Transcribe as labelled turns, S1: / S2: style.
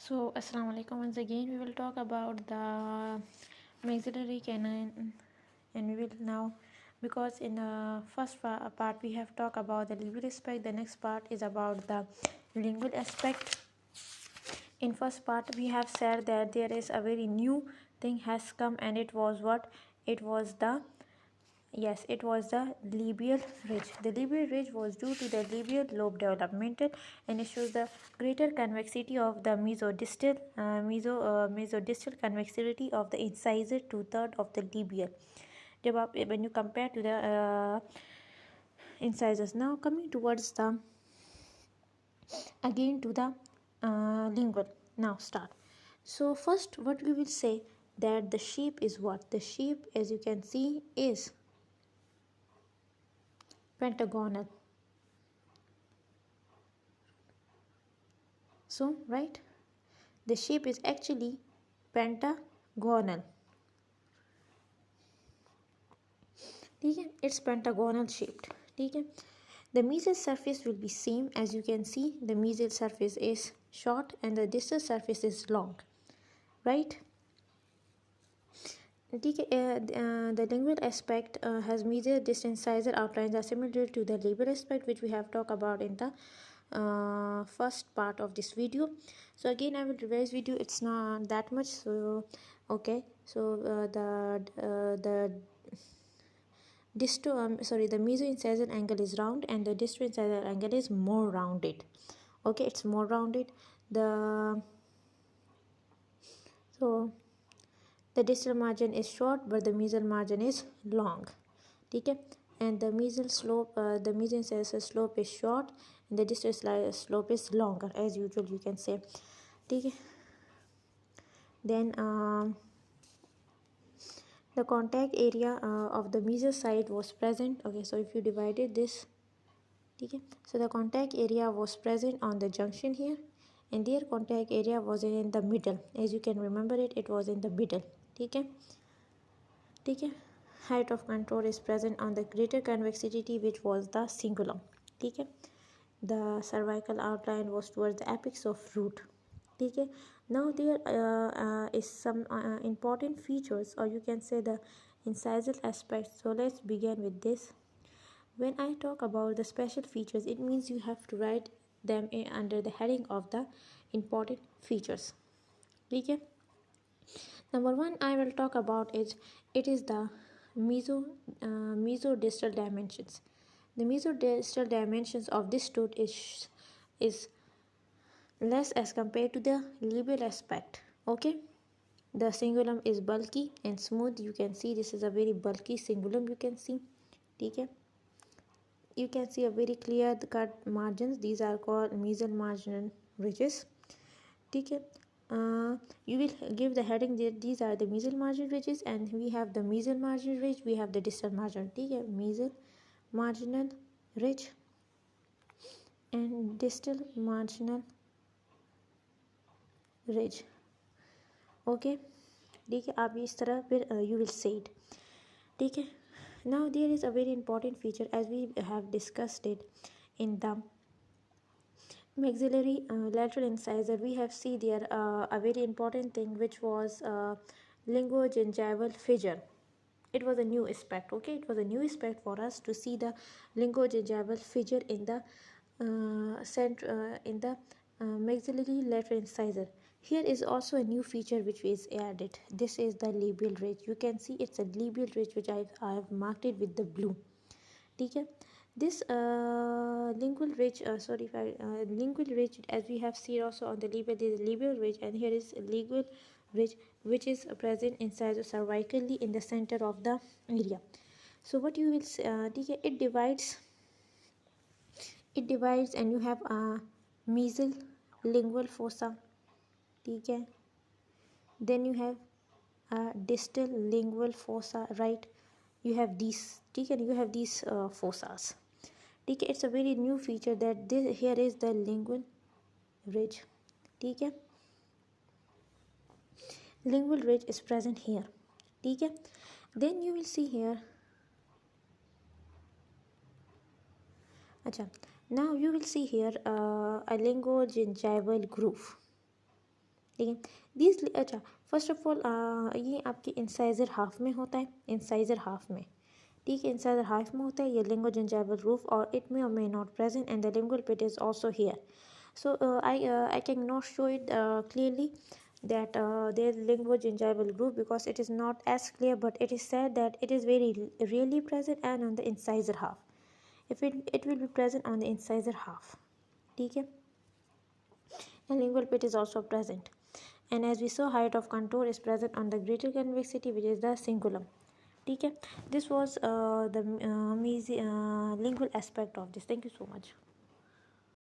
S1: So, Assalamu alaikum. Once again, we will talk about the maxillary canine, and we will now, because in the first part we have talked about the lingual aspect. The next part is about the lingual aspect. In first part, we have said that there is a very new thing has come, and it was what? It was the Yes, it was the labial ridge. The labial ridge was due to the labial lobe developmental, and it shows the greater convexity of the mesodistal convexity of the incisor to third of the labial. When you compare to the incisors, now coming towards the again to the lingual. Now start. So first, what we will say that the shape is what? The shape, as you can see, is pentagonal. So right, the shape is actually pentagonal. Okay, it's pentagonal shaped. Okay, the mesial surface will be same. As you can see, the mesial surface is short and the distal surface is long, right? The lingual aspect has mesial, distal, incisor outlines are similar to the labial aspect, which we have talked about in the first part of this video. So again, I will revise video. It's not that much. So okay. So the the meso-incisor angle is round and the distal incisor angle is more rounded. Okay, it's more rounded. The distal margin is short, but the mesial margin is long. Okay, and the mesial slope, the meso-incisor slope is short, and the distal slope is longer, as usual. You can say. Okay. Then the contact area of the mesial side was present. Okay, so if you divided this, okay, so the contact area was present on the junction here, and their contact area was in the middle. As you can remember it was in the middle. Okay. Okay. Height of contour is present on the greater convexity, which was the cingulum. Okay. The cervical outline was towards the apex of root. Okay. Now there is some important features, or you can say the incisal aspects. So let's begin with this. When I talk about the special features, it means you have to write them under the heading of the important features. Okay. Number one, I will talk about it is the mesodistal dimensions. The mesodistal dimensions of this tooth is less as compared to the labial aspect. Okay, the cingulum is bulky and smooth. You can see this is a very bulky cingulum. You can see, okay. You can see a very clear cut margins. These are called mesial marginal ridges. Okay. You will give the heading that these are the mesial marginal ridges, and we have the mesial marginal ridge, we have the distal marginal. Okay. Mesial marginal ridge and distal marginal ridge. Okay. ठीक है, आप इस तरह फिर you will say it. ठीक है. Now there is a very important feature, as we have discussed it in the maxillary lateral incisor. We have seen there a very important thing, which was lingogingival fissure. It was a new aspect. Okay, it was a new aspect for us to see the lingogingival fissure in the maxillary lateral incisor. Here is also a new feature which is added. This is the labial ridge. You can see it's a labial ridge, which I have marked it with the blue. Okay. This lingual ridge, lingual ridge, as we have seen also on the labial, there is labial ridge, and here is lingual ridge, which is present inside cervically in the center of the area. So what you will see, it divides, and you have a mesial lingual fossa. Okay. Then you have a distal lingual fossa, right? You have these. Okay, you have these fossas. Okay, it's a very new feature that this here is the lingual ridge. Okay, lingual ridge is present here. Okay, then you will see here. Now you will see here a lingogingival groove. ठीक है। This अच्छा, first of all ये आपके incisor half में होता है, incisor half में, ठीक है, इंसाइजर हाफ में होता है ये लिंगो जिंजाइवल रूफ, और it may or may not present and the lingual pit is also here. So I cannot show it clearly that there is linguogingival groove because it is not as clear, but it is said that it is very really present and on the incisor half. If it will be present on the incisor half, ठीक है. The lingual pit is also present, and as we saw, height of contour is present on the greater convexity, which is the cingulum. ठीक है. This was the lingual aspect of this. Thank you so much.